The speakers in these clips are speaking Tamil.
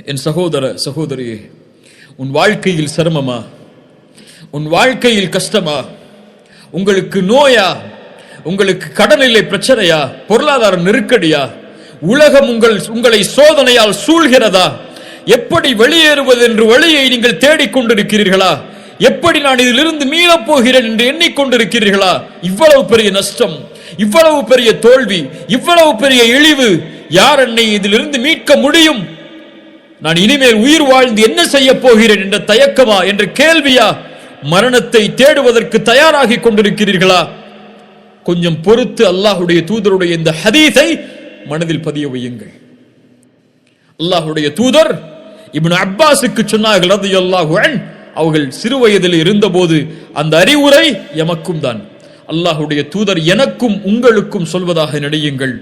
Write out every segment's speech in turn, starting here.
என் சகோதர சகோதரியே, உன் வாழ்க்கையில் சிரமமா? உன் வாழ்க்கையில் கஷ்டமா? உங்களுக்கு நோயா? உங்களுக்கு கடனிலை பிரச்சனையா? பொருளாதார நெருக்கடியா? உலகம் உங்களை சோதனையால் சூழ்கிறதா? எப்படி வெளியேறுவது என்று வழியை நீங்கள் தேடிக்கொண்டிருக்கிறீர்களா? எப்படி நான் இதிலிருந்து மீளப் போகிறேன் என்று எண்ணிக்கொண்டிருக்கிறீர்களா? இவ்வளவு பெரிய நஷ்டம், இவ்வளவு பெரிய தோல்வி, இவ்வளவு பெரிய இழிவு, யார் என்னை இதிலிருந்து மீட்க முடியும்? நான் இனிமேல் உயிர் வாழ்ந்து என்ன செய்ய போகிறேன் என்ற தயக்கமா, என்ற கேள்வியா? மரணத்தை தேடுவதற்கு தயாராகி கொண்டிருக்கிறீர்களா? கொஞ்சம் பொறுத்து அல்லாஹுடைய தூதருடைய இந்த ஹதீஸை மனதில் பதிய வையுங்கள். அல்லாஹுடைய தூதர் இப்னு அப்பாஸுக்கு சொன்னார்கள் ரலியல்லாஹு அன்ஹு, அவர்கள் சிறு வயதில் இருந்தபோது அந்த அறிவுரை எமக்கும் தான். அல்லாஹுடைய தூதர் எனக்கும் உங்களுக்கும் சொல்வதாக நினையுங்கள்,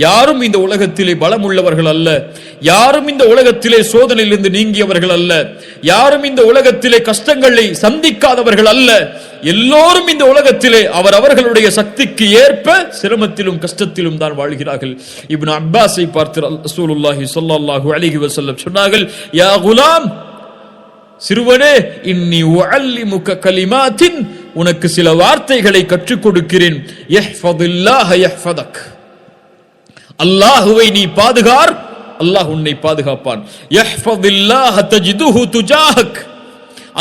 யாரும் இந்த உலகத்திலே பலம் உள்ளவர்கள் அல்ல, யாரும் இந்த உலகத்திலே சோதனையிலிருந்து நீங்கியவர்கள் அல்ல, யாரும் இந்த உலகத்திலே கஷ்டங்களை சந்திக்காதவர்கள் அல்ல. எல்லோரும் இந்த உலகத்திலே அவர்களுடைய சக்திக்கு ஏற்ப சிரமத்திலும் கஷ்டத்திலும் தான் வாழ்கிறார்கள். இப்னு அப்பாஸை பார்த்து ரசூலுல்லாஹி ஸல்லல்லாஹு அலைஹி வஸல்லம் சொன்னார்கள், யா குலாம், சிறுவனே, இன்னி உஅல்லிமுக கலிமாத்தின், உனக்கு சில வார்த்தைகளை கற்றுக் கொடுக்கிறேன். யஹ்ஃபதுல்லாஹ யஹ்ஃபதக், அல்லாஹுவை நீ பாதுகார், அல்லாஹ் உன்னை பாதுகாப்பான். யஹ்ஃபதுல்லாஹ தஜிதுஹு துஜாஹக்,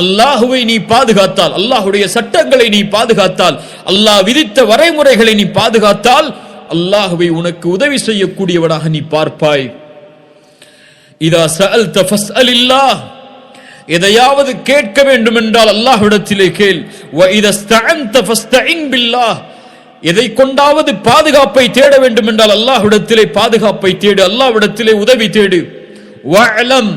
அல்லாஹுவை நீ பாதுகாத்தால், அல்லாஹுடைய சட்டங்களை நீ பாதுகாத்தால், அல்லாஹ் விதித்த வரைமுறைகளை நீ பாதுகாத்தால், அல்லாஹுவை உனக்கு உதவி செய்யக்கூடியவனாக நீ பார்ப்பாய். இதா சஅல்த ஃபஸ்அலில்லாஹ், எதையாவது கேட்க வேண்டும் என்றால் அல்லாஹ்விடத்திலே கேள். வ இதா ஸ்தஅன்த ஃபஸ்தஇன் பில்லாஹ், எதை கொண்டாவது பாதுகாப்பை தேட வேண்டும் என்றால் அல்லாஹ்விடத்திலே பாதுகாப்பை தேடு, அல்லாஹ்விடத்திலே உதவி தேடு. வஅலம்,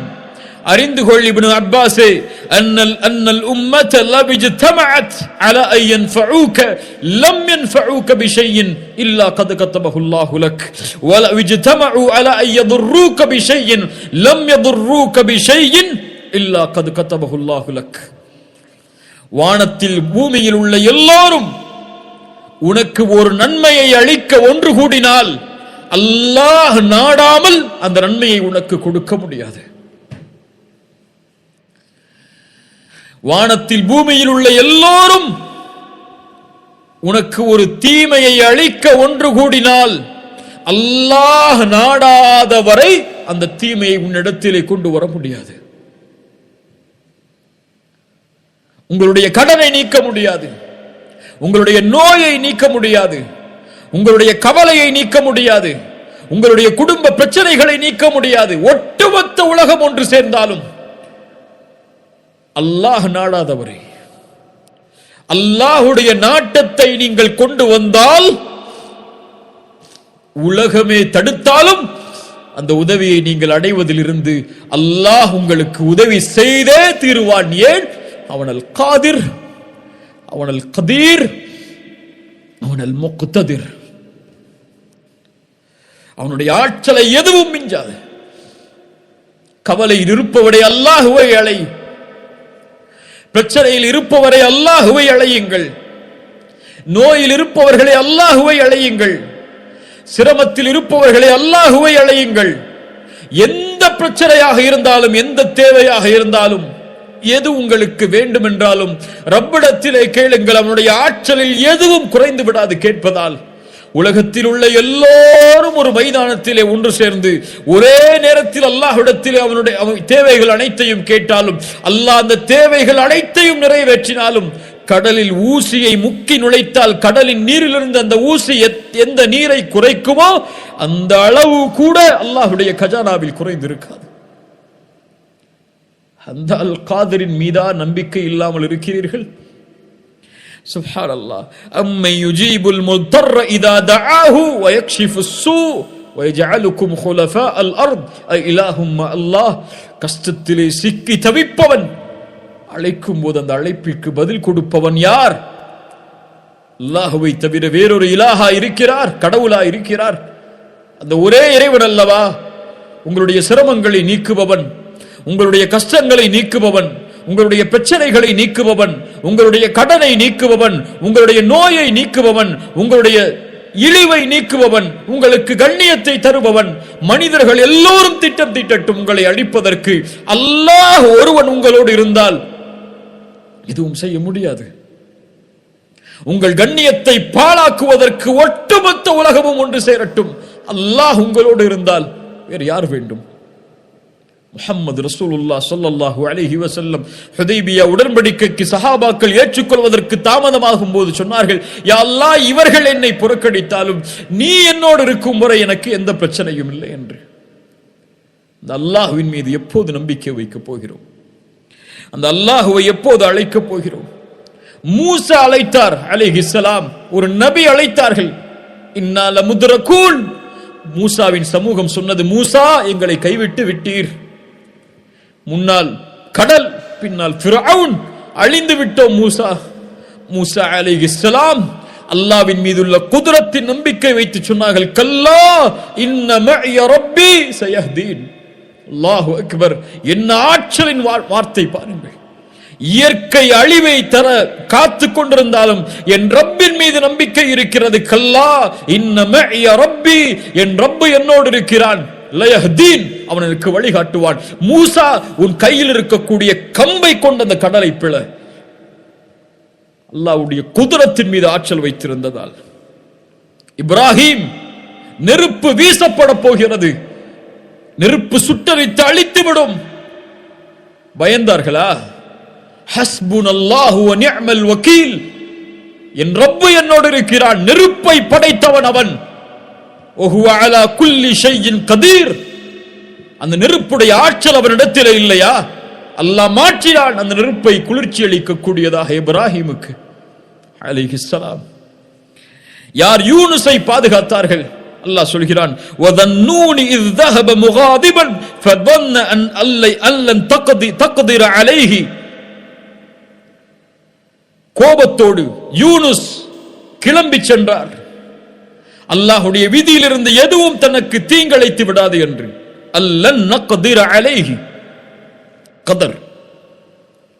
அறிந்து கொள் இப்னு அப்பாஸே, அன்னல் உம்மத லபிஜ்தமஅத் அலா அன் யன்ஃபஊக லம் யன்ஃபஊக பிஷைஇன் இல்லா கத் கதபஹு அல்லாஹு லக் வல விஜ்தமஉ அலா அன் யதுர்ரூக பிஷைஇன் லம் யதுர்ரூக பிஷைஇன் இல்லா கத் கதபஹு அல்லாஹு லக். வானத்தில் பூமியில் உள்ள எல்லோரும் உனக்கு ஒரு நன்மையை அளிக்க ஒன்று கூடினால் அல்லாஹ் நாடாமல் அந்த நன்மையை உனக்கு கொடுக்க முடியாது. வானத்தில் பூமியில் உள்ள எல்லோரும் உனக்கு ஒரு தீமையை அளிக்க ஒன்று கூடினால் அல்லாஹ் நாடாத வரை அந்த தீமையை உன்னிடத்திலே கொண்டு வர முடியாது. உங்களுடைய கடனை நீக்க முடியாது, உங்களுடைய நோயை நீக்க முடியாது, உங்களுடைய கவலையை நீக்க முடியாது, உங்களுடைய குடும்ப பிரச்சனைகளை நீக்க முடியாது. ஒட்டுமொத்த உலகம் ஒன்று சேர்ந்தாலும் அல்லாஹ் நாடாதவரை, அல்லாஹுடைய நாட்டத்தை நீங்கள் கொண்டு வந்தால், உலகமே தடுத்தாலும் அந்த உதவியை நீங்கள் அடைவதில் இருந்து அல்லாஹ் உங்களுக்கு உதவி செய்தே தீருவான். ஏன்? அவனல் காதிர், அவனல் கதீர், அவனல் முக்ததிர். அவனுடைய ஆற்றலை எதுவும் மிஞ்சாது. கவலையில் இருப்பவரை அல்லாஹுவை அழை, பிரச்சனையில் இருப்பவரை அல்லாஹுவை அழையுங்கள், நோயில் இருப்பவர்களை அல்லாஹுவை அழையுங்கள், சிரமத்தில் இருப்பவர்களை அல்லாஹுவை அழையுங்கள். எந்த பிரச்சனையாக இருந்தாலும், எந்த தேவையாக இருந்தாலும், எது உங்களுக்கு வேண்டும் என்றாலும் ரப்பிடத்திலே கேளுங்கள். அவனுடைய ஆற்றலில் எதுவும் குறைந்து விடாது கேட்பதால். உலகத்தில் உள்ள எல்லோரும் ஒரு மைதானத்திலே ஒன்று சேர்ந்து ஒரே நேரத்தில் அல்லாஹ்விடத்திலே அவனுடைய தேவைகள் அனைத்தையும் கேட்டாலும், அல்லாஹ் அந்த தேவைகள் அனைத்தையும் நிறைவேற்றினாலும், கடலில் ஊசியை முக்கி நுழைத்தால் கடலின் நீரிலிருந்து அந்த ஊசி எந்த நீரை குறைக்குமோ அந்த அளவு கூட அல்லாஹ்வுடைய கஜானாவில் குறைந்திருக்காது. அந்த அல் காதிரின் மீதா நம்பிக்கை இல்லாமல் இருக்கிறீர்கள்? சுப்ஹானல்லாஹ். அம்மை யுஜீபுல் முத்தர்ர இதா தஆஹு வ யக்ஷிஃபுஸ் ஸூ வ யஜஅலுக்கும் குலஃபாஅல் அர்த் இலாஹும் அல்லாஹ். கஷ்டத்திலே சிக்கி தவிப்பவன் அழைக்கும் போது அந்த அழைப்பிற்கு பதில் கொடுப்பவன் யார்? அல்லாஹ்வை தவிர வேறொரு இலாஹா இருக்கிறார்? கடவுளா இருக்கிறார்? அந்த ஒரே இறைவன் அல்லவா உங்களுடைய சிரமங்களை நீக்குபவன், உங்களுடைய கஷ்டங்களை நீக்குபவன், உங்களுடைய பிரச்சனைகளை நீக்குபவன், உங்களுடைய கடனை நீக்குபவன், உங்களுடைய நோயை நீக்குபவன், உங்களுடைய இழிவை நீக்குபவன், உங்களுக்கு கண்ணியத்தை தருபவன். மனிதர்கள் எல்லோரும் திட்டம் தீட்டட்டும் உங்களை அழிப்பதற்கு, அல்லாஹ் ஒருவன் உங்களோடு இருந்தால் எதுவும் செய்ய முடியாது. உங்கள் கண்ணியத்தை பாழாக்குவதற்கு ஒட்டுமொத்த உலகமும் ஒன்று சேரட்டும், அல்லாஹ் உங்களோடு இருந்தால் வேறு யார் வேண்டும்? முஹம்மது ரசூலுல்லாஹ் ஸல்லல்லாஹு அலைஹி வஸல்லம் ஹுதைபியா உடன்படிக்கைக்கு சஹாபாக்கள் ஏற்றுக்கொள்வதற்கு தாமதமாகும் போது சொன்னார்கள், யா அல்லாஹ், இவர்கள் என்னை புறக்கணித்தாலும் நீ என்னோடு இருக்கும் வரை எனக்கு எந்த பிரச்சனையும் இல்லை என்று. அந்த அல்லாஹ்வின் மீது எப்போது நம்பிக்கை வைக்கப் போகிறோம்? அந்த அல்லாஹ்வை எப்போது அழைக்கப் போகிறோம்? மூசா அழைத்தார் அலைஹிஸ்ஸலாம், ஒரு நபி அழைத்தார்கள். இன்னா லமுத்ரகூன். மூசாவின் சமூகம் சொன்னது, மூசா எங்களை கைவிட்டு விட்டீர். முன்னால் கடல், பின்னால் ஃபிரௌன், அழிந்து விட்டோம் மூசா. மூசா அலைஹிஸ்ஸலாம் அல்லாஹ்வின் மீதுள்ள குத்ரத்தின் நம்பிக்கை வைத்து சொன்னார்கள், கல்லா இன்ன மஇய ரப்பி சயஹ்தீன். அல்லாஹு அக்பர்! என்ன ஆற்றலின் வார்த்தை பாருங்கள். இயற்கை அழிவை தர காத்து கொண்டிருந்தாலும் என் ரப்பின் மீது நம்பிக்கை இருக்கிறது. கல்லா இன்ன மஇய ரப்பி, என் ரப்பு என்னோடு இருக்கிறான். லயஹ்தீன், அவன் எனக்கு வழிகாட்டுவான். மூசா, உன் கையில் இருக்கக்கூடிய கம்பை கொண்ட அந்த கடலை பிள. அல்லாஹ்வுடைய குத்ரத்தின் மீது ஆற்றல் வைத்திருந்ததால். இப்ராஹிம், நெருப்பு வீசப்பட போகிறது, நெருப்பு சுட்டரித்து அழித்துவிடும். பயந்தார்களா? ஹஸ்புனல்லாஹு வ நிஅமல் வக்கீல், என் ரப்பு என்னோடு இருக்கிறான், நெருப்பை படைத்தவன் அவன். வஹுவ அலா குல்லி ஷைஇன் கதீர், அந்த நெருப்புடைய ஆற்றல் அவனிடத்தில் இல்லையா? அல்லாஹ் மாற்றினான் அந்த நெருப்பை குளிர்ச்சி அளிக்கக்கூடியதாக இப்ராஹிமுக்கு அலைஹிஸ்ஸலாம். யார் யூனுஸை பாதுகாத்தார்கள்? அல்லாஹ் சொல்கிறான், வதன்னூனி இஸ் ذهب مغاضبا فظن ان لن تقدر عليه. கோபத்தோடு யூனுஸ் கிளம்பி சென்றார். அல்லாஹ்வுடைய விதியிலிருந்து எதுவும் தனக்கு தீங்கிழைத்து விடாது என்று. அல்லன் நக்திர அலைஹி. கதர்,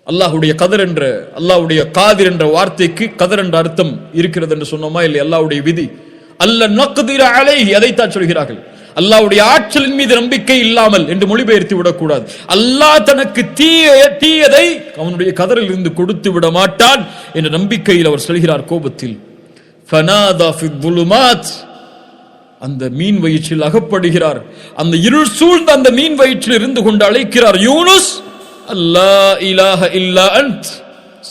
அல்லாஹ்வுடைய கதர் என்ற, அல்லாஹ்வுடைய காதிர் என்ற வார்த்தைக்கு கதர் என்ற அர்த்தம் இருக்கிறது என்று சொன்னோமா இல்லை? அல்லாஹ்வுடைய விதி. அல்லன் நக்திர அலைஹி, அதைத்தான் சொல்கிறார்கள். அல்லாஹ்வுடைய ஆற்றலின் மீது நம்பிக்கை இல்லாமல் என்று மொழிபெயர்த்து விடக்கூடாது. அல்லாஹ் தனக்கு தீயதை அவனுடைய கதரில் இருந்து கொடுத்து விட மாட்டான் என்ற நம்பிக்கையில் அவர் சொல்கிறார் கோபத்தில். ஃபனாதா ஃபித் துலுமாத், அந்த மீன் வயிற்றில் அகப்படுகிறார். அந்த இருள் சூழ்ந்த அந்த மீன் வயிற்றில் இருந்து கொண்டு அழைக்கிறார், யூனுஸ், அல்லா இலாஹ இல்லா அன்த்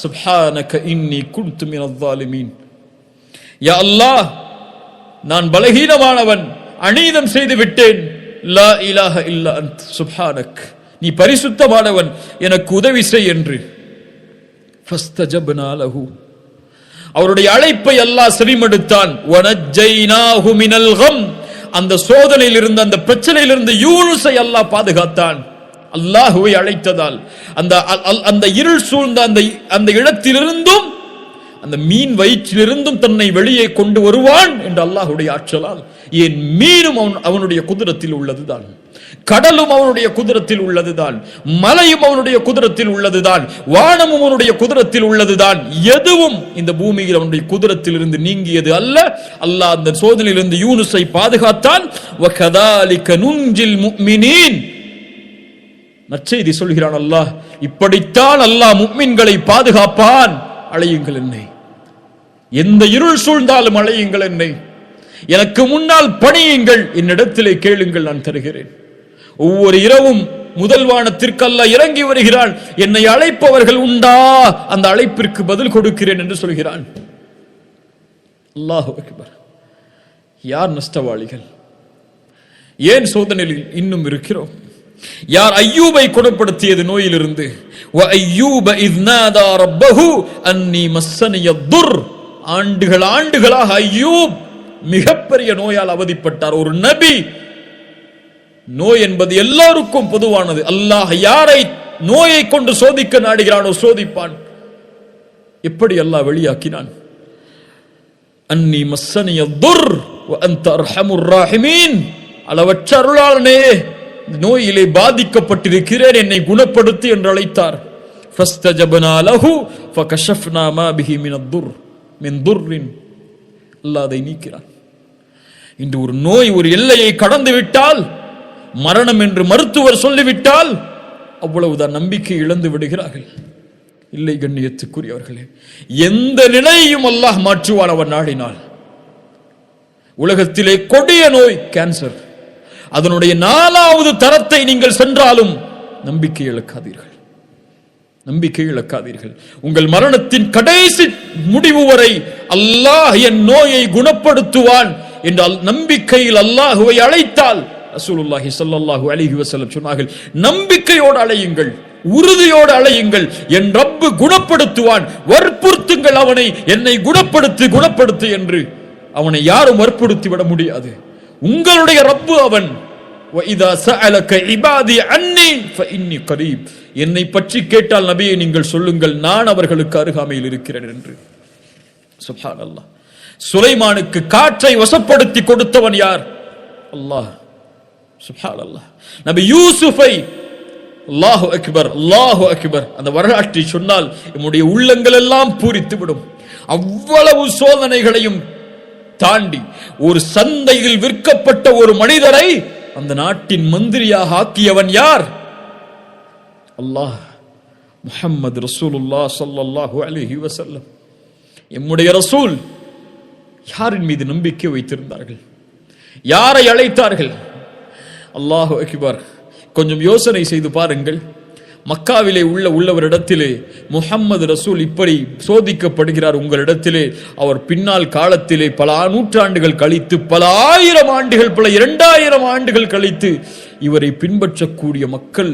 சுப்ஹானக இன்னி குன்து மினல் ஸாலிமீன். யா அல்லாஹ், நான் பலகீனமானவன், அநீதம் செய்து விட்டேன். லா இலாஹ இல்லா அன்த் சுப்ஹானக், நீ பரிசுத்தமானவன், எனக்கு உதவி செய் என்று. ஃபஸ்தஜப்னா லஹு, அவருடைய அழைப்பை அல்லாஹ் செவிமடுத்தான். வனஜ்ஜைனாஹு மினல் கம், அந்த சோதனையில் இருந்த, அந்த பிரச்சனையில் இருந்து யூனுஸை அல்லாஹ் பாதுகாத்தான். அல்லாஹ்வை அழைத்ததால் அந்த இருள் சூழ்ந்த அந்த இடத்திலிருந்தும், அந்த மீன் வயிற்றிலிருந்தும் தன்னை வெளியே கொண்டு வருவான் என்று அல்லாஹ்வுடைய ஆற்றலால். ஏன் மீனும் அவனுடைய குதிரத்தில் உள்ளதுதான், கடலும் அவனுடைய குதிரத்தில் உள்ளதுதான், மலையும் அவனுடைய குதிரத்தில் உள்ளதுதான், வானமும் அவனுடைய குதிரத்தில் உள்ளதுதான். எதுவும் இந்த பூமியில் அவனுடைய குதிரத்தில் இருந்து நீங்கியது அல்ல. அல்லாஹ் அந்த சோதனையிலிருந்து யூனுஸை பாதுகாத்தான். வகதாலிக நுஞ்சில் முஃமினீன், நற்செய்தி சொல்கிறான் அல்லாஹ், இப்படித்தான் அல்லாஹ் முஃமின்களை பாதுகாப்பான். அழையுங்கள் என்னை, எந்த இருள் சூழ்ந்தாலும் அழையுங்கள் என்னை, எனக்கு முன்னால் பணியுங்கள், என்னிடத்திலே கேளுங்கள், நான் தருகிறேன். ஒவ்வொரு இரவும் முதல் வானத்திற்கு அல்லாஹ் இறங்கி வருகிறான். என்னை அழைப்பவர்கள் உண்டா, அந்த அழைப்பிற்கு பதில் கொடுக்கிறேன் என்று சொல்கிறான். அல்லாஹு அக்பர்! யார் நஷ்டவாளிகள்? ஏன் சோதனையில் இன்னும் இருக்கிறோம்? யார் ஐயூபை குணப்படுத்தியது நோயிலிருந்து? வ ஐயூப இஸ் நாதா ரப்பஹு அன்னி மஸ்ஸனிய துர். ஆண்டுகளாக ஐயூப் மிகப்பெரிய நோயால் அவதிப்பட்டார். ஒரு நபி. நோய் என்பது எல்லோருக்கும் பொதுவானது. அல்லாஹ் யாரை நோயை கொண்டு சோதிக்க நாடுகிறானோ சோதிப்பான். எப்படி அல்லாஹ் வெளியாக்கினான்? அன்னி மஸ்ஸனிய துர் வ அன்த அர்ஹமுர் ராஹிமீன். அளவற்ற அருளாளனே, நோயிலே பாதிக்கப்பட்டிருக்கிறேன், என்னை குணப்படுத்தி என்று அழைத்தார். ஃபஸ்தஜப்னா லஹு ஃபகஷஃப்னா மா பிஹி மினத் துர் மின் துர்ரின். அல்லாஹ் அதை நீக்கிறான். இன்று ஒரு நோய் ஒரு எல்லையை கடந்து விட்டால், மரணம் என்று மருத்துவர் சொல்லிவிட்டால் அவ்வளவுதான், நம்பிக்கை இழந்து விடுகிறார்கள். இல்லை கண்ணியத்துக்குரியவர்களே, எந்த நிலையையும் அல்லாஹ் மாற்றுவான் அவன் நாடினால். உலகத்திலே கொடிய நோய் கேன்சர், அதனுடைய 4வது தரத்தை நீங்கள் சென்றாலும் நம்பிக்கை இழக்காதீர்கள், நம்பிக்கை இழக்காதீர்கள். உங்கள் மரணத்தின் கடைசி முடிவு வரை அல்லாஹ் என் நோயை குணப்படுத்துவான் என்றால் நம்பிக்கையில் அல்லாஹுவை அழைத்தால், ரசூலுல்லாஹி ஸல்லல்லாஹு அலைஹி வஸல்லம் சொன்னார்கள், நம்பிக்கையோடு அழையுங்கள், உறுதியோடு அழையுங்கள், என் ரப்பு குணப்படுத்துவான், வற்புறுத்துங்கள் அவனை, என்னை குணப்படுத்து குணப்படுத்து என்று. அவனை யாரும் வற்புறுத்தி விட முடியாது. உங்களுடைய ரப்பு அவன். وَإِذَا سَأَلَكَ عِبَادِي عَنِّي فَإِنِّي قَرِيبٌ. என்னை பற்றி கேட்டால் நபியே நீங்கள் சொல்லுங்கள், நான் அவர்களுக்கு அருகாமையில் இருக்கிறேன் என்று. சுப்ஹானல்லாஹ். சுலைமானுக்கு காற்றை வசப்படுத்தி கொடுத்தவன் யார்? அல்லாஹ். சுப்ஹானல்லாஹ். நபி யூசுஃபை, அல்லாஹு அக்பர் அல்லாஹு அக்பர், அந்த வரலாற்றை சொன்னால் நம்முடைய உள்ளங்கள் எல்லாம் பூரித்து விடும். அவ்வளவு சோதனைகளையும் தாண்டி ஒரு சந்தையில் விற்கப்பட்ட ஒரு மனிதரை அந்த நாட்டின் மந்திரியாக ஆக்கியவன் யார்? அல்லாஹ். முஹம்மது ரசூலுல்லாஹ் ஸல்லல்லாஹு அலைஹி வஸல்லம், எம்முடைய ரசூல் யாரின் மீது நம்பிக்கை வைத்திருந்தார்கள்? யாரை அழைத்தார்கள்? அல்லாஹு அக்பர். கொஞ்சம் யோசனை செய்து பாருங்கள். மக்காவிலே உள்ளவரிடத்திலே முஹம்மது ரசூல் இப்படி சோதிக்கப்படுகிறார் உங்களிடத்திலே. அவர் பின்னால் காலத்திலே பல நூற்றாண்டுகள் கழித்து, பல 1000 ஆண்டுகள், பல 2000 ஆண்டுகள் கழித்து இவரை பின்பற்றக்கூடிய மக்கள்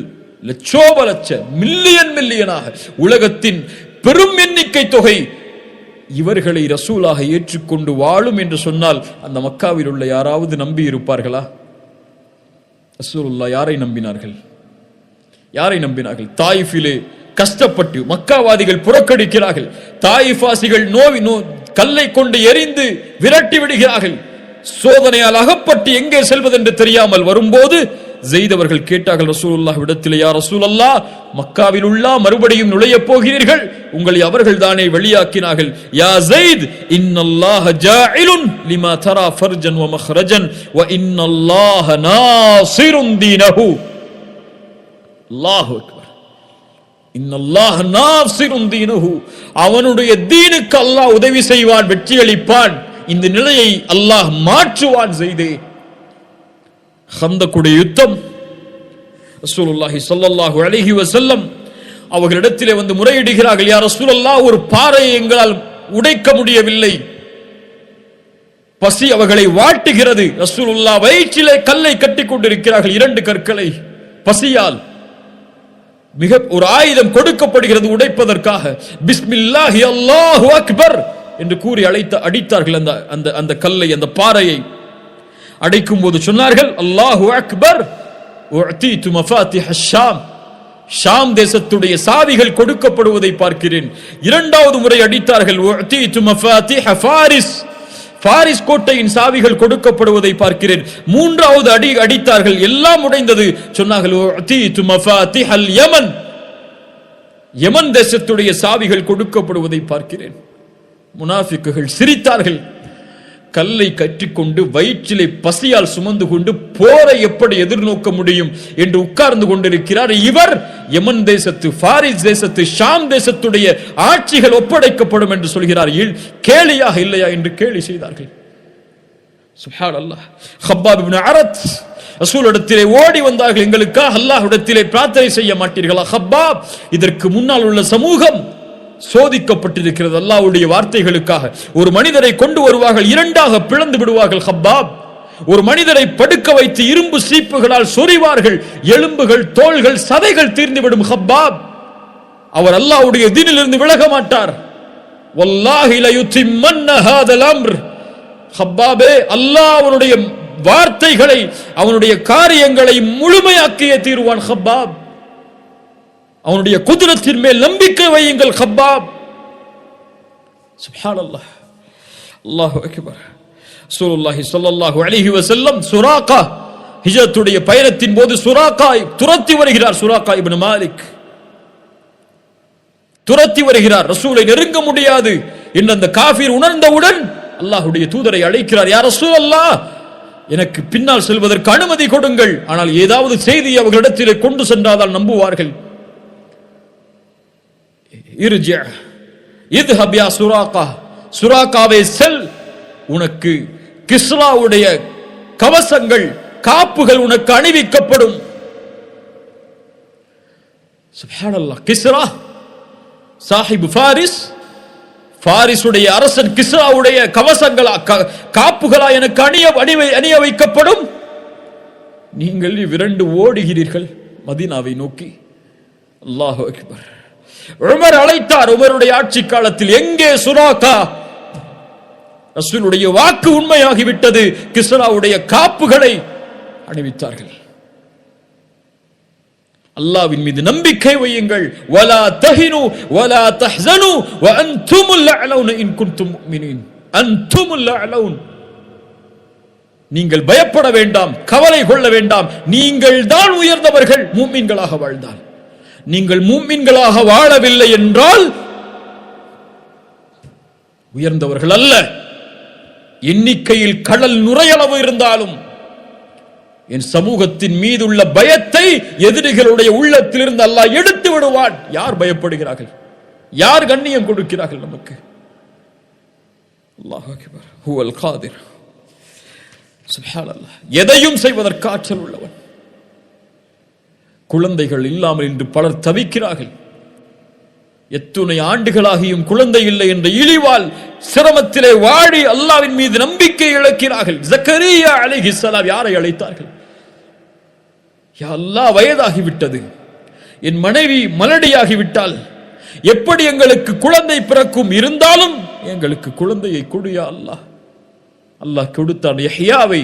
லட்சோப லட்ச, மில்லியனாக, உலகத்தின் பெரும் எண்ணிக்கை தொகை இவர்களை ரசூலாக ஏற்றுக்கொண்டு வாழும் என்று சொன்னால் அந்த மக்காவில் உள்ள யாராவது நம்பி இருப்பார்களா? ரசூலுல்லாஹ் யாரை நம்பினார்கள்? யாரை நம்பினார்கள்? தாயிஃபிலே கஷ்டப்பட்டு மக்காவாதிகள் புறக்கணிக்கிறார்கள். தாயிஃபாசிகள் கல்லை கொண்டு எரிந்து விரட்டி விடுகிறார்கள். சோதனையால் அகப்பட்டு எங்கே செல்வதென்று தெரியாமல் வரும்போது ஸெய்த் அவர்கள் கேட்டார்கள் ரசூலுல்லாஹ் இடத்திலே, யா ரசூலல்லாஹ், மக்காவில் உள்ள மறுபடியும் நுழைய போகிறீர்கள், உங்களை அவர்கள் தானே வெளியாக்கினார்கள். யா ஸெய்த், இன்னல்லாஹ ஜாஇலுன் லிமா தரா ஃபர்ஜன் வ மக்ரஜன் வ இன்னல்லாஹ நாஸிருன் தீனஹு. அல்லாஹு அக்பர். இன்னல்லாஹ நாஸிருன் தீனஹு. அவனுடைய தீனுக்கு அல்லாஹ் உதவி செய்வான், வெற்றி அளிப்பான். இந்த நிலையை அல்லாஹ் மாற்றுவான். ஸெய்தே, ஹந்தக்குடைய யுத்தம், ரசூலுல்லாஹி ஸல்லல்லாஹு அலைஹி வஸல்லம் அவர்களிடத்திலே வந்து முறையிடுகிறார்கள், யா ரசூலல்லாஹ், ஒரு பாறையை எங்களால் உடைக்க முடியவில்லை, பசி அவர்களை வாட்டுகிறது. ரசூலுல்லாஹ் வயிற்றிலே கல்லை கட்டிக் கொண்டிருக்கிறார்கள், 2 கற்களை. பசியால் மிக ஒரு ஆயுதம் கொடுக்கப்படுகிறது உடைப்பதற்காக. பிஸ்மில்லாஹி அல்லாஹு அக்பர் என்று கூறி அடித்தார்கள் அந்த கல்லை, அந்த பாறையை. அடைக்கும் போது சொன்னார்கள், அல்லாஹு அக்பர், உஅதீது மஃபாத்திஹ ஷாம், ஷாம் தேசத்துடைய சாவிகள் கொடுக்கப்படுவதை பார்க்கிறேன். 2வது முறை அடித்தார்கள், உஅதீது மஃபாத்திஹ ஃபாரிஸ், பாரிஸ் கோட்டையின் சாவிகள் கொடுக்கப்படுவதை பார்க்கிறேன். 3வது அடி அடித்தார்கள், எல்லாம் உடைந்தது. சொன்னார்கள், உஅதீது மஃபாத்திஹல் யமன், யமன் தேசத்துடைய சாவிகள் கொடுக்கப்படுவதை பார்க்கிறேன். முனாஃபிக்குகள் சிரித்தார்கள். கல்லை கற்றிக்கொண்டு வயிற்றிலே பசியால் சுமந்து கொண்டு போரை எப்படி எதிர்நோக்க முடியும் என்று உட்கார்ந்து கொண்டிருக்கிறார் இவர். யமன் தேசத்து, பாரிஸ் தேசத்து, ஷாம் தேசத்துடைய ஆட்சிகள் ஒப்படைக்கப்படும் என்று சொல்கிறார். கேலியாக இல்லையா என்று கேலி செய்தார்கள். சுப்ஹானல்லாஹ். ஹப்பாப் இப்னு அரத் ரசூலிடத்திலே ஓடி வந்தார்கள், எங்களுக்காக அல்லாஹ்விடத்திலே பிரார்த்தனை செய்ய மாட்டீர்களா? ஹப்பாப், இதற்கு முன்னால் உள்ள சமூகம் சோதிக்கப்பட்டிருக்கிறது அல்லாஹ்வுடைய வார்த்தைகளுக்காக. ஒரு மனிதரை கொண்டு வருவார்கள், 2ஆக பிளந்து விடுவார்கள். ஹப்பாப், ஒரு மனிதரை படுக்க வைத்து இரும்பு சீப்புகளால் சொறிவார்கள், எலும்புகள், தோள்கள், சதைகள் தீர்ந்துவிடும். ஹப்பாப், அவர் அல்லாஹ்வுடைய தீனிலிருந்து விலக மாட்டார். வல்லாஹி லயுத்திம்மன்ன ஹாதல் அம்ர். ஹப்பாபே, அல்லாஹ் அவனுடைய வார்த்தைகளை, அவனுடைய காரியங்களை முழுமையாக்கியே தீருவான். ஹப்பாப், அவனுடைய குதிரத்தின் மேல் நம்பிக்கை வையுங்கள். ஹப்பாப். சுப்ஹானல்லாஹ், அல்லாஹு அக்பர். ரசூலுல்லாஹி ஸல்லல்லாஹு அலைஹி வஸல்லம் சுராகா ஹிஜ்ரத்துடைய பயணத்தின் போது சுராகா துரத்தி வருகிறார். சுராகா இப்னு மாலிக் துரத்தி வருகிறார். ரசூலை நெருங்க முடியாது என்று அந்த காஃபிர் உணர்ந்தவுடன் அல்லாஹ்வுடைய தூதரை அழைக்கிறார். யா ரசூலல்லாஹ், எனக்கு பின்னால் செல்வதற்கு அனுமதி கொடுங்கள், ஆனால் ஏதாவது செய்தி அவர்களிடத்திலே கொண்டு சென்றால் நம்புவார்கள். சுராகாவே செல், உனக்கு கிஸ்ராவுடைய கவசங்கள் காப்புகள் உனக்கு அணிவிக்கப்படும். சுப்ஹானல்லாஹ். கிஸ்ரா சாஹிப் ஃபாரிஸ், பாரிசுடைய அரசன் கிஸ்ராவுடைய கவசங்களா காப்புகளா எனக்கு அணிய வைக்கப்படும். நீங்கள் விரண்டு ஓடுகிறீர்கள் மதீனாவை நோக்கி. அல்லாஹு அக்பர். உமர் அழைத்தார். உமருடைய ஆட்சி காலத்தில் எங்கே சுராகா? ரசூலுடைய வாக்கு உண்மையாகிவிட்டது. கிஸ்ராவுடைய காப்புகளை அணிவித்தார்கள். அல்லாஹ்வின் மீது நம்பிக்கை வையுங்கள். வலா தஹினு வலா தஹ்ஸனு வ அன்துமுல் அலவுன இன் குன்தும் முஃமினீன். அன்துமுல் அலவுன். நீங்கள் பயப்பட வேண்டாம், கவலை கொள்ள வேண்டாம். நீங்கள் தான் உயர்ந்தவர்கள் முஃமின்களாக வாழ்ந்தால். நீங்கள் முஃமின்களாக வாழவில்லை என்றால் உயர்ந்தவர்கள் அல்ல. எண்ணிக்கையில் கடல் நுரையளவு இருந்தாலும் என் சமூகத்தின் மீதுள்ள பயத்தை எதிரிகளுடைய உள்ளத்திலிருந்து அல்லாஹ் எடுத்து விடுவான். யார் பயப்படுகிறார்கள்? யார் கண்ணியம் கொடுக்கிறார்கள் நமக்கு? அல்லாஹ் அக்பர். ஹுவல் காதிர். சுப்ஹானல்லாஹ். எதையும் செய்வதற்கு ஆற்றல் உள்ளவன். குழந்தைகள் இல்லாமல் இன்று பலர் தவிக்கிறார்கள். எத்துணை ஆண்டுகளாகியும் குழந்தை இல்லை என்ற இழிவால் சிரமத்திலே வாடி அல்லாஹ்வின் மீது நம்பிக்கை இழக்கிறார்கள். ஜக்கரியா அலைஹிஸ்ஸலாம் யாரை அழைத்தார்கள்? யா அல்லாஹ், வயதாகிவிட்டது, என் மனைவி மலடியாகிவிட்டால் எப்படி எங்களுக்கு குழந்தை பிறக்கும்? இருந்தாலும் எங்களுக்கு குழந்தையை கொடு யா அல்லாஹ். அல்லாஹ் கொடுத்தான். யஹ்யாவை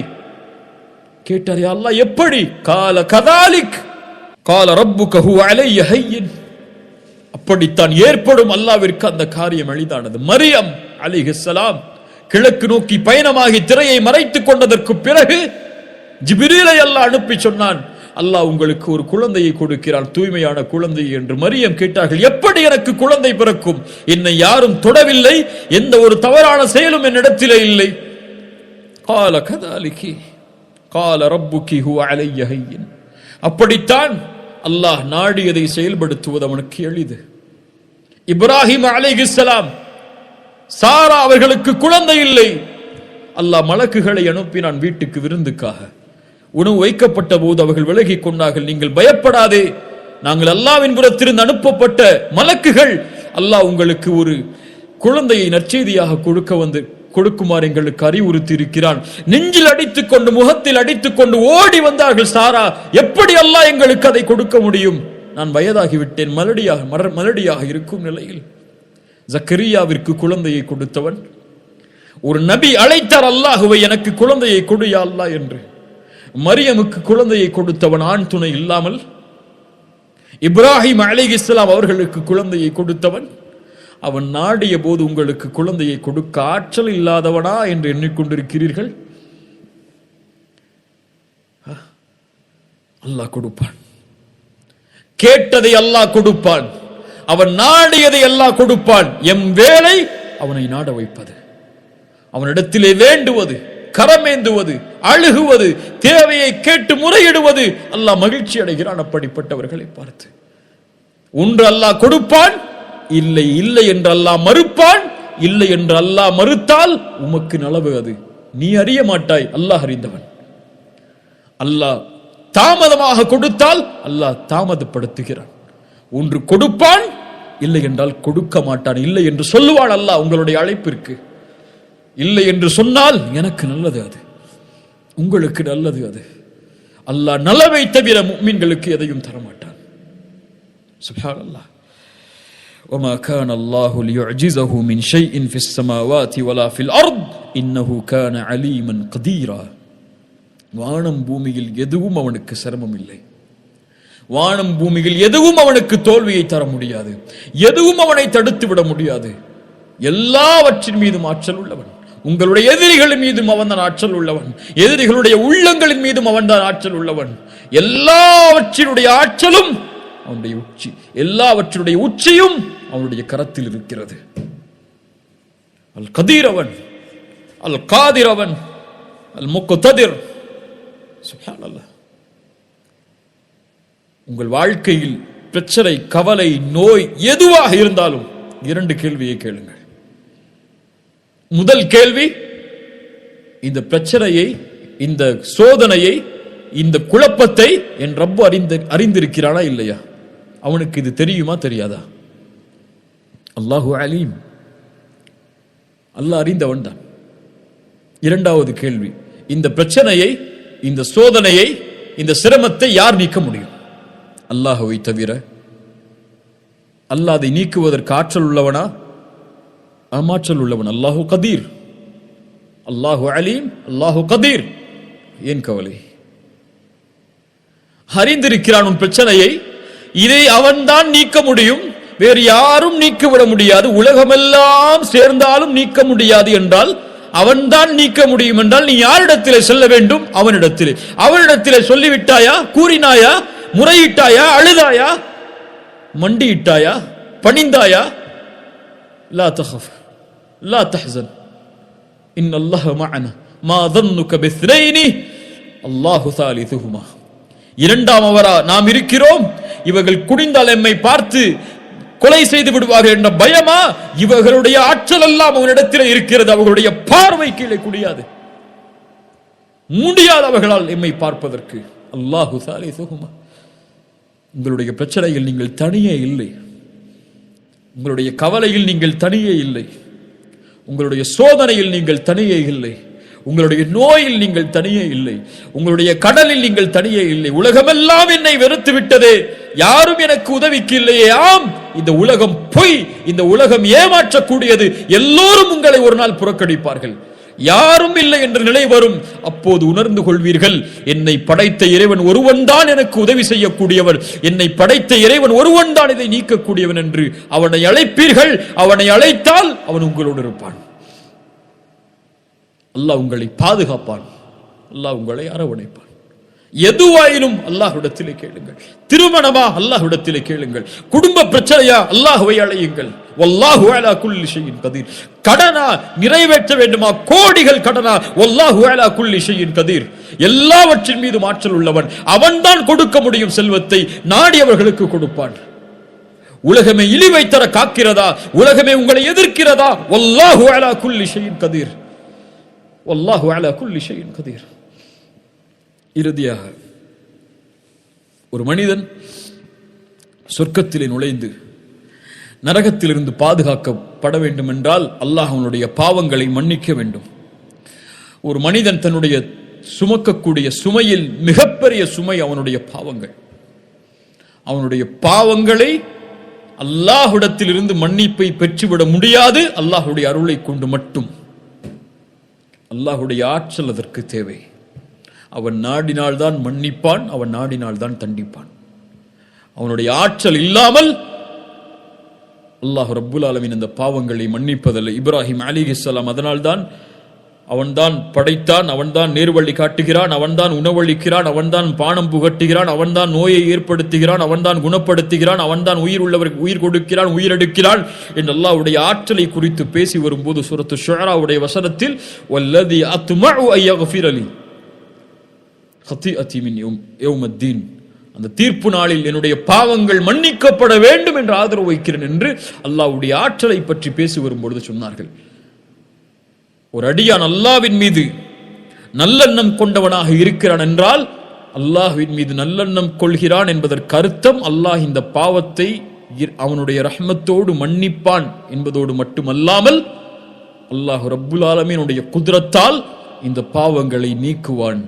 கேட்டார். யா அல்லாஹ் எப்படி? கால கதாலிக் கால ரப்புக ஹுவ அலைய ஹய்யின். அப்படித்தான் ஏற்படும். அல்லாஹ்விற்கு அந்த காரியம் எளிதானது. மரியம் அலைஹிஸ்ஸலாம் கிழக்கு நோக்கி பயணமாகி திரையை மறைத்துக் கொண்டதற்கு பிறகு ஜிப்ரீலை அல்லாஹ் அனுப்பி சொன்னான், அல்லாஹ் உங்களுக்கு ஒரு குழந்தையை கொடுக்கிறான், தூய்மையான குழந்தை என்று. மரியம் கேட்டார்கள், எப்படி எனக்கு குழந்தை பிறக்கும்? என்னை யாரும் தொடவில்லை, எந்த ஒரு தவறான செயலும் என்னிடத்திலே இல்லை. கால கதாலிகி கால ரப்புகி ஹுவ அலைய ஹய்யின். அப்படித்தான் அல்லாஹ் நாடியதை செயல்படுத்துவது அவனுக்கு எளிது. இப்ராஹிம் அலைஹிஸ்ஸலாம், சாரா அவர்களுக்கு குழந்தை இல்லை. அல்லாஹ் மலக்குகளை அனுப்பினான் வீட்டுக்கு விருந்துக்காக. உணவு வைக்கப்பட்ட போது அவர்கள் விலகிக் கொண்டார்கள். நீங்கள் பயப்படாதே, நாங்கள் அல்லாஹ்வின் புறத்திலிருந்து அனுப்பப்பட்ட மலக்குகள். அல்லாஹ் உங்களுக்கு ஒரு குழந்தையை நற்செய்தியாக கொடுக்குமாறு எங்களுக்கு அறிவுறுத்தி இருக்கிறான். நெஞ்சில் அடித்துக் கொண்டு முகத்தில் அடித்துக் கொண்டு ஓடி வந்தார்கள் சாரா. எப்படி அல்லாஹ் எங்களுக்கு அதை கொடுக்க முடியும்? நான் வயதாகிவிட்டேன், மலடியாக இருக்கும் நிலையில். ஜக்கரியாவிற்கு குழந்தையை கொடுத்தவன். ஒரு நபி அழைத்தார் அல்லாஹுவை, எனக்கு குழந்தையை கொடு யா அல்லாஹ் என்று. மரியமுக்கு குழந்தையை கொடுத்தவன் ஆண் துணை இல்லாமல். இப்ராஹிம் அலைஹிஸ்ஸலாம் அவர்களுக்கு குழந்தையை கொடுத்தவன். அவன் நாடிய போது உங்களுக்கு குழந்தையை கொடுக்க ஆற்றல் இல்லாதவனா என்று எண்ணிக்கொண்டிருக்கிறீர்கள்? அல்லாஹ் கொடுப்பான். கேட்டதை அல்லாஹ் கொடுப்பான். அவன் நாடியதை அல்லாஹ் கொடுப்பான். எம் வேலை அவனை நாட வைப்பது, அவனிடத்திலே வேண்டுவது, கரமேந்துவது, அழுகுவது, தேவையை கேட்டு முறையிடுவது. அல்லாஹ் மகிழ்ச்சி அடைகிறான் அப்படிப்பட்டவர்களை பார்த்து. ஒன்று அல்லாஹ் கொடுப்பான், இல்லை இல்லை என்று அல்லாஹ் மறுப்பான். இல்லை என்று அல்லாஹ் மறுத்தால் உமக்கு நலவு அது, நீ அறிய மாட்டாய், அல்லாஹ் அறிந்தவன். அல்லாஹ் தாமதமாக கொடுத்தால் அல்லாஹ் தாமதப்படுத்துகிறான். ஒன்று கொடுப்பான், இல்லை என்றால் கொடுக்க மாட்டான். இல்லை என்று சொல்லுவான் அல்லாஹ் உங்களுடைய அழைப்பிற்கு. இல்லை என்று சொன்னால் எனக்கு நல்லது அது, உங்களுக்கு நல்லது அது. அல்லாஹ் நலவை தவிர முஃமின்களுக்கு எதையும் தரமாட்டான். சுப்ஹானல்லாஹ். وما كان الله ليعجزه من شيء في السماوات ولا في الأرض إنه كان عليما قديرا. வானம் பூமியில் எதுவும் அவனுக்கு சிரமம் இல்லை. வானம் பூமியில் எதுவும் அவனுக்கு தோல்வியை தர முடியாது. எதுவும் அவனை தடுத்து விட முடியாது. எல்லாவற்றின் மீதும் ஆற்றல் உள்ளவன். உங்களுடைய எதிரிகளின் மீதும் அவன் தான் ஆற்றல் உள்ளவன். எதிரிகளுடைய உள்ளங்களின் மீதும் அவன் தான் ஆற்றல் உள்ளவன். எல்லாவற்றினுடைய ஆற்றலும் அவனுடைய உச்சி, எல்லாவற்றுடைய உச்சியும் அவனுடைய கரத்தில் இருக்கிறது. அல் கதீர் அவன், அல் காதிர் அவன், அல் முக்ததிர் சுப்ஹானல்லாஹ். உங்கள் வாழ்க்கையில் பிரச்சனை, கவலை, நோய் எதுவாக இருந்தாலும் 2 கேள்வியை கேளுங்கள். முதல் கேள்வி, இந்த பிரச்சனையை, இந்த சோதனையை, இந்த குழப்பத்தை என் ரப்பு அறிந்திருக்கிறானா இல்லையா? அவனுக்கு இது தெரியுமா தெரியாதா? அல்லாஹு அலீம், அல்லாஹ் அறிந்தவன் தான். இரண்டாவது கேள்வி, இந்த பிரச்சனையை, இந்த சோதனையை, இந்த சிரமத்தை யார் நீக்க முடியும்? அல்லாஹ்வை தவிர. அல்லாஹ் அதை நீக்குவதற்கு ஆற்றல் உள்ளவனா? ஆற்றல் உள்ளவன். அல்லாஹு கதீர், அல்லாஹு அலீம், அல்லாஹு கதீர். ஏன் கவலை? அறிந்திருக்கிறான் உன் பிரச்சனையை. இதை அவன்தான் நீக்க முடியும், வேறு யாரும் நீக்கிவிட முடியாது. உலகமெல்லாம் சேர்ந்தாலும் நீக்க முடியாது என்றால், அவன்தான் நீக்க முடியும் என்றால், நீ யாரிடத்திலே செல்ல வேண்டும்? அவனிடத்திலே. அவனிடத்திலே சொல்லிவிட்டாயா? கூறினாயா? முறையிட்டாயா? அழுதாயா? மண்டியிட்டாயா? பணிந்தாயா? லா தஹஃப் லா தஹ்சன் இன்னல்லாஹ மஅனா மா ظنك باثنين الله ثالثهما. இரண்டாம் அவரா நாம் இருக்கிறோம், இவர்கள் குடிந்தால் எம்மை பார்த்து கொலை செய்து விடுவார்கள் என்ற பயமா? இவர்களுடைய ஆற்றல் எல்லாம் அவனிடத்தில் இருக்கிறது. அவர்களுடைய பார்வை கீழே குடியாது, முடியாது அவர்களால் எம்மை பார்ப்பதற்கு. அல்லாஹு சாலிசுஹுமா. உங்களுடைய பிரச்சனையில் நீங்கள் தனியே இல்லை, உங்களுடைய கவலையில் நீங்கள் தனியே இல்லை, உங்களுடைய சோதனையில் நீங்கள் தனியே இல்லை, உங்களுடைய நோயில் நீங்கள் தனியே இல்லை, உங்களுடைய கடலில் நீங்கள் தனியே இல்லை. உலகமெல்லாம் என்னை வெறுத்து விட்டதே, யாரும் எனக்கு உதவிக்கு இல்லையே. ஆம், இந்த உலகம் பொய், இந்த உலகம் ஏமாற்றக்கூடியது. எல்லோரும் உங்களை ஒரு நாள் புறக்கணிப்பார்கள். யாரும் இல்லை என்ற நிலை வரும். அப்போது உணர்ந்து கொள்வீர்கள், என்னை படைத்த இறைவன் ஒருவன் தான் எனக்கு உதவி செய்யக்கூடியவன், என்னை படைத்த இறைவன் ஒருவன் தான் இதை நீக்கக்கூடியவன் என்று அவனை அழைப்பீர்கள். அவனை அழைத்தால் அவன் உங்களோடு இருப்பான். அல்லாஹ் உங்களை பாதுகாப்பான், அல்லாஹ் உங்களை அரவணைப்பான். எதுவாயினும் அல்லாஹ்விடத்திலே கேளுங்கள். திருமணமா? அல்லாஹ்விடத்திலே கேளுங்கள். குடும்ப பிரச்சனையா? அல்லாஹ்வை அழையுங்கள். வல்லாஹு அலா குல்லி ஷைஇன் கதீர். கடனா? நிறைவேற்ற வேண்டுமா? கோடிகள் கடனா? வல்லாஹு அலா குல்லி ஷைஇன் கதீர். எல்லாவற்றின் மீது ஆற்றல் உள்ளவன். அவன்தான் கொடுக்க முடியும் செல்வத்தை, நாடியவர்களுக்கு கொடுப்பான். உலகமே இழிவை தர காக்கிறதா? உலகமே உங்களை எதிர்க்கிறதா? வல்லாஹு அலா குல்லி ஷைஇன் கதீர். வல்லாஹு அலா குல்லி ஷைஇன் கதீர். இறுதியாக, ஒரு மனிதன் சொர்க்கத்திலே நுழைந்து நரகத்திலிருந்து பாதுகாக்கப்பட வேண்டும் என்றால் அல்லாஹ் அவனுடைய பாவங்களை மன்னிக்க வேண்டும். ஒரு மனிதன் தன்னுடைய சுமக்கக்கூடிய சுமையில் மிகப்பெரிய சுமை அவனுடைய பாவங்கள். அவனுடைய பாவங்களை அல்லாஹ்விடத்திலிருந்து மன்னிப்பை பெற்றுவிட முடியாது, அல்லாஹ்வுடைய அருளை கொண்டு மட்டும். அல்லாஹ்வுடைய ஆற்றல் அதற்கு தேவை. அவன் நாடினால்தான் மன்னிப்பான், அவன் நாடினால்தான் தண்டிப்பான். அவனுடைய ஆற்றல் இல்லாமல் அல்லாஹ் ரப்புல் ஆலமீன் அந்த பாவங்களை மன்னிப்பதில்லை. இப்ராஹிம் அலைஹிஸ்ஸலாம் அதனால்தான் அவன்தான் படைத்தான், அவன்தான் நேர்வழி காட்டுகிறான், அவன்தான் உணவளிக்கிறான், அவன்தான் பானம் புகட்டுகிறான், அவன்தான் நோயை ஏற்படுத்துகிறான், அவன்தான் குணப்படுத்துகிறான், அவன்தான் உயிர் உள்ளவருக்கு உயிர் கொடுக்கிறான், உயிரெடுக்கிறான் என்று அல்லாஹ்வுடைய ஆற்றலை குறித்து பேசி வரும்போது சூரத்து ஷுஆராவுடைய வசனத்தில் வல்லதி அத்மஉ அய்யக்ஃபிர லி ஹதீஅதி மின் யௌமத்தீன், அந்த தீர்ப்பு நாளில் என்னுடைய பாவங்கள் மன்னிக்கப்பட வேண்டும் என்று ஆதரவு வைக்கிறேன் என்று அல்லாஹ்வுடைய ஆற்றலை பற்றி பேசி வரும்பொழுது சொன்னார்கள். ஒரு அடியான் அல்லாஹ்வின் மீது நல்லெண்ணம் கொண்டவனாக இருக்கிறான் என்றால் அல்லாஹ்வின் மீது நல்லெண்ணம் கொள்கிறான் என்பதற்கு அர்த்தம் அல்லாஹ் இந்த பாவத்தை அவனுடைய ரஹ்மத்தோடு மன்னிப்பான் என்பதோடு மட்டுமல்லாமல் அல்லாஹ் ரப்புல் ஆலமீனுடைய குத்ரத்தால் இந்த பாவங்களை நீக்குவான்.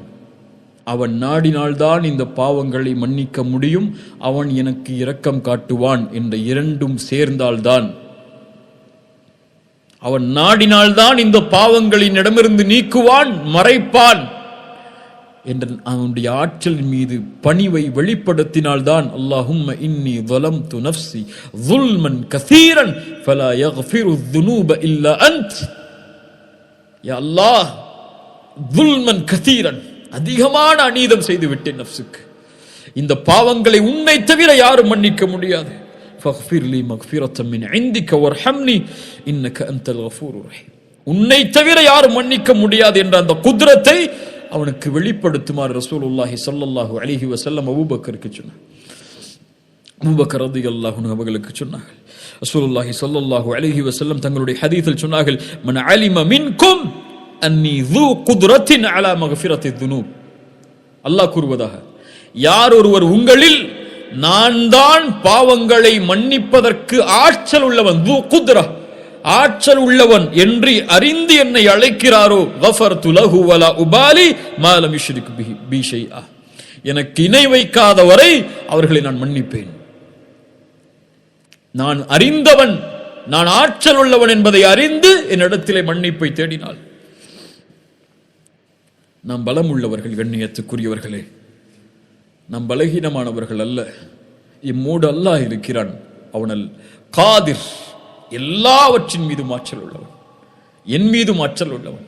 அவன் நாடினால்தான் இந்த பாவங்களை மன்னிக்க முடியும், அவன் எனக்கு இரக்கம் காட்டுவான் என்ற இரண்டும் சேர்ந்தால்தான், அவன் நாடினால்தான் இந்த பாவங்களின் இடமிருந்து நீக்குவான், மறைப்பான் என்ற அவனுடைய ஆற்றலின் மீது பணிவை வெளிப்படுத்தினால்தான் அல்லாஹும்ம இன்னி ظلمت نفسي ظلما كثيرا فلا يغفر الذنوب الا انت. யா அல்லாஹ், ظلما كثيرا, அதிகமான அநீதம் செய்து விட்டேன் நஃப்ஸுக்கு, இந்த பாவங்களை உன்னை தவிர யாரும் மன்னிக்க முடியாது. فاغفر لي مغفرة من عندك وارحمني انك انت الغفور الرحيم. உன்னை தவிர யாரும் மன்னிக்க முடியாது என்ற அந்த குத்ரத்தை அவனுக்கு வெளிப்படுத்துமாறு ரசூலுல்லாஹி ஸல்லல்லாஹு அலைஹி வஸல்லம் அபூபக்கருக்கு சொன்னார். அபூபக்கர் ரலியல்லாஹு அன்ஹு அவர்களுக்கு சொன்னார்கள். ரசூலுல்லாஹி ஸல்லல்லாஹு அலைஹி வஸல்லம் தங்களுடைய ஹதீஸில் சொன்னார்கள், மன் அலிம மின்கும் அன்னி ذو قدرة على مغفرة الذنوب. அல்லாஹ் கூறுவதாக, யார் ஒருவர் உங்களில் நான் தான் பாவங்களை மன்னிப்பதற்கு ஆற்றல் உள்ளவன், ذو قدرة ஆற்றல் உள்ளவன் என்று அறிந்து என்னை அழைக்கிறாரோ, கஃபர்து லஹு வலா உபாலி மா லம் யுஷ்ரிக் பி ஷைஆ, எனக்கு இணை வைக்காத வரை அவர்களை நான் மன்னிப்பேன். நான் அறிந்தவன், நான் ஆற்றல் உள்ளவன் என்பதை அறிந்து என்னிடத்திலே மன்னிப்பை தேடினாள். நாம் பலம் உள்ளவர்கள், கண்ணியத்துக்குரியவர்களே, நாம் பலகீனமானவர்கள் அல்ல. இம்மூடு அல்லாஹ் இருக்கிறான். அவனல் காதிர், எல்லாவற்றின் மீதும் ஆற்றல் உள்ளவன், என் மீதும் ஆற்றல் உள்ளவன்,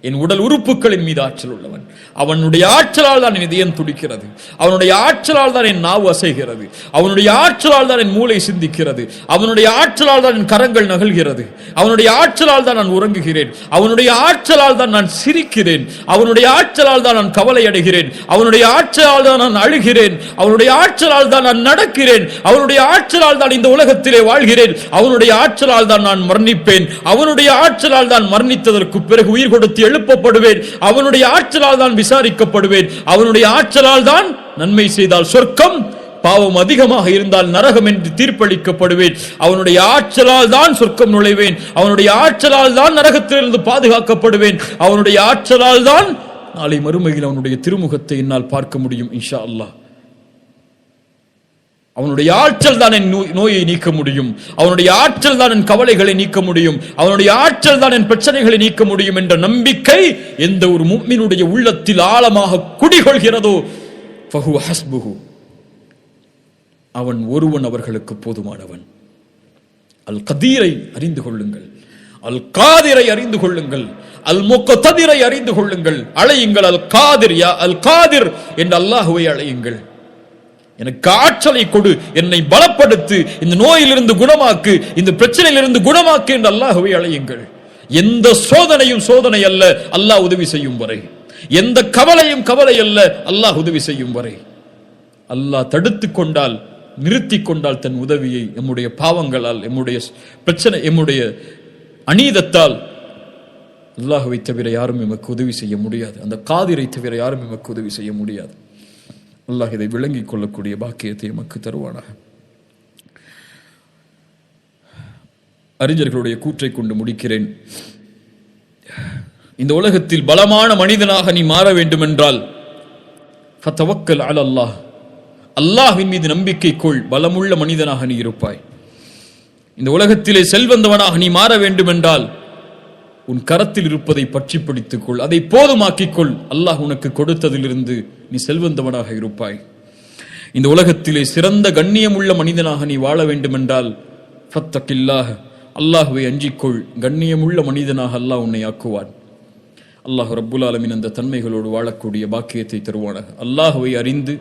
என் உடல் உறுப்புகளின் மீது ஆற்றல் உள்ளவன். அவனுடைய ஆற்றலால் தான் என் இதயம் துடிக்கிறது, அவனுடைய ஆற்றலால் தான் என் நாவு அசைகிறது, அவனுடைய ஆற்றலால் தான் என் மூளை சிந்திக்கிறது, அவனுடைய ஆற்றலால் தான் என் கரங்கள் நகல்கிறது, அவனுடைய ஆற்றலால் தான் நான் உறங்குகிறேன், அவனுடைய ஆற்றலால் தான் நான் சிரிக்கிறேன், அவனுடைய ஆற்றலால் தான் நான் கவலை அடைகிறேன், அவனுடைய ஆற்றலால் தான் நான் அழுகிறேன், அவனுடைய ஆற்றலால் தான் நான் நடக்கிறேன், அவனுடைய ஆற்றலால் தான் இந்த உலகத்திலே வாழ்கிறேன், அவனுடைய ஆற்றலால் தான் நான் மரணிப்பேன், அவனுடைய ஆற்றலால் தான் மரணித்ததற்கு பிறகு உயிர் கொடுத்து எழுப்பப்படுவேன், அவனுடைய ஆற்றலால் தான் விசாரிக்கப்படுவேன், அவனுடைய ஆற்றலால் தான் நன்மை செய்தால் சொர்க்கம், பாவம் அதிகமாக இருந்தால் நரகம் என்று தீர்ப்பளிக்கப்படுவேன், அவனுடைய ஆற்றலால் தான் சொர்க்கம் நுழைவேன், அவனுடைய ஆற்றலால் தான் நரகத்திலிருந்து பாதுகாக்கப்படுவேன், அவனுடைய ஆற்றலால் தான் நாளை மறுமையில் அவனுடைய திருமுகத்தை என்னால் பார்க்க முடியும் இன்ஷா அல்லாஹ். அவனுடைய ஆற்றல் தான் என் நோயை நீக்க முடியும், அவனுடைய ஆற்றல் தான் என் கவலைகளை நீக்க முடியும், அவனுடைய ஆற்றல் தான் என் பிரச்சனைகளை நீக்க முடியும் என்ற நம்பிக்கை எந்த ஒரு முஃமினுடைய உள்ளத்தில் ஆழமாக குடிகொள்கிறதோ, ஃபஹுவ ஹஸ்புஹு, அவன் ஒருவன் அவர்களுக்கு போதுமானவன். அல் கதீரை அறிந்து கொள்ளுங்கள், அல் காதிரை அறிந்து கொள்ளுங்கள், அல் முக்ததிரை அறிந்து கொள்ளுங்கள். அழையுங்கள் அல் காதிர், யா அல் காதிர் என்று அல்லாஹ்வை அழையுங்கள். எனக்கு ஆற்றலை கொடு, என்னை பலப்படுத்து, இந்த நோயிலிருந்து குணமாக்கு, இந்த பிரச்சனையிலிருந்து குணமாக்கு என்று அல்லாஹ்வை அழையுங்கள். எந்த சோதனையும் சோதனை அல்ல அல்லாஹ் உதவி செய்யும் வரை, எந்த கவலையும் கவலை அல்ல அல்லாஹ் உதவி செய்யும் வரை. அல்லாஹ் தடுத்து கொண்டால், நிறுத்தி கொண்டால் தன் உதவியை எம்முடைய பாவங்களால், எம்முடைய பிரச்சனை, எம்முடைய அநீதத்தால் அல்லாஹ்வை தவிர யாரும் எமக்கு உதவி செய்ய முடியாது. அந்த காதிரை தவிர யாரும் எமக்கு உதவி செய்ய முடியாது. அல்லாஹ் இதை விளங்கிக் கொள்ளக்கூடிய பாக்கியத்தை எமக்கு தருவானாக. அறிஞர்களுடைய கூற்றை கொண்டு முடிக்கிறேன். இந்த உலகத்தில் பலமான மனிதனாக நீ மாற வேண்டும் என்றால் ஃபதவக்கல் அலா அல்லாஹ், அல்லாஹ்வின் மீது நம்பிக்கை கொள், பலமுள்ள மனிதனாக நீ இருப்பாய். இந்த உலகத்திலே செல்வந்தவனாக நீ மாற வேண்டும் என்றால் உன் கரத்தில் இருப்பதை பற்றி பிடித்துக் கொள், அதை போதுமாக்கிக் கொள். அல்லாஹ் உனக்கு கொடுத்ததிலிருந்து நீ செல்வந்தவனாக இருப்பாய். இந்த உலகத்திலே சிறந்த கண்ணியமுள்ள மனிதனாக நீ வாழ வேண்டும் என்றால் ஃபத்தகில்லாஹ், அல்லாஹ்வை அஞ்சிக்கொள், கண்ணியமுள்ள மனிதனாக அல்லாஹ் உன்னை ஆக்குவான். அல்லாஹ் ரப்புல் ஆலமீன் அந்த தன்மைகளோடு வாழக்கூடிய பாக்கியத்தை தருவானாக. அல்லாஹ்வை அறிந்து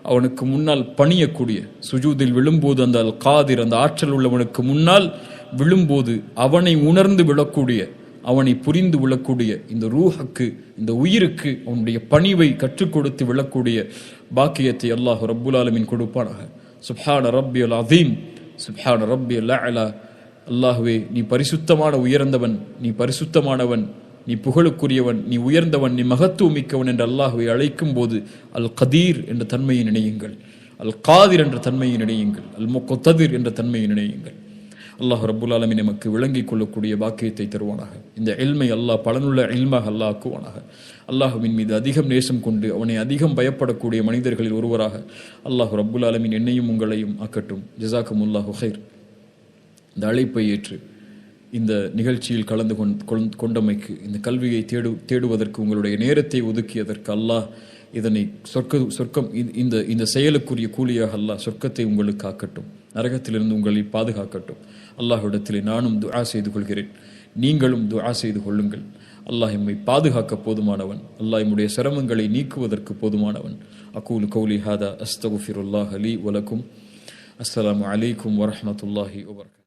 அவனுக்கு முன்னால் பணியக்கூடிய, சுஜூதில் விழும்போது அந்த அல் காதிர், அந்த ஆற்றல் உள்ளவனுக்கு முன்னால் விழும்போது அவனை உணர்ந்து விழக்கூடிய, அவனை புரிந்து விழக்கூடிய இந்த ரூஹுக்கு, இந்த உயிருக்கு அவனுடைய பணிவை கற்றுக் கொடுத்து விழக்கூடிய பாக்கியத்தை அல்லாஹ் ரப்புல் ஆலமீன் கொடுப்பானாக. சுப்ஹான ரப்பியல் அதீம், சுப்ஹான ரப்பியல் அலா. அல்லாஹ்வே, நீ பரிசுத்தமான உயர்ந்தவன், நீ பரிசுத்தமானவன், நீ புகழுக்குரியவன், நீ உயர்ந்தவன், நீ மகத்துவமிக்கவன் என்று அல்லாஹ்வை அழைக்கும் போது அல் கதீர் என்ற தன்மையை நினையுங்கள், அல் காதிர் என்ற தன்மையை நினையுங்கள், அல் முக்ததிர் என்ற தன்மையை நினையுங்கள். அல்லாஹ் ரப்புல் ஆலமீன் நமக்கு விளங்கிக் கொள்ளக்கூடிய பாக்கியத்தை தருவானாக. இந்த இல்மை அல்லாஹ் பலனுள்ள இல்மாக அல்லாஹ் ஆக்குவானாக. அல்லாஹ்வின் மீது அதிகம் நேசம் கொண்டு அவனை அதிகம் பயப்படக்கூடிய மனிதர்களில் ஒருவராக அல்லாஹ் ரப்புல் ஆலமீன் என்னையும் உங்களையும் ஆக்கட்டும். ஜஸாக்குமுல்லாஹு ஹைர். இந்த அழைப்பை ஏற்று இந்த நிகழ்ச்சியில் கலந்து கொண்டமைக்கு, இந்த கல்வியை தேடுவதற்கு உங்களுடைய நேரத்தை ஒதுக்கியதற்கு அல்லாஹ் இதனை சொர்க்கம் இந்த செயலுக்குரிய கூலியாக அல்லாஹ் சொர்க்கத்தை உங்களுக்கு ஆக்கட்டும், நரகத்திலிருந்து உங்களை பாதுகாக்கட்டும். அல்லாஹ்விடத்திலே நானும் துஆ செய்து கொள்கிறேன், நீங்களும் துஆ செய்து கொள்ளுங்கள். அல்லாஹ் எம்மை பாதுகாக்க போதுமானவன், அல்லாஹ் எம்முடைய சிரமங்களை நீக்குவதற்கு போதுமானவன். அகூலு கௌலி ஹாதா அஸ்தகுஃபிருல்லாஹ் லீ வலக்கும். அஸ்ஸலாமு அலைக்கும் வரஹ்மத்துல்லாஹி வபரகாத்துஹு.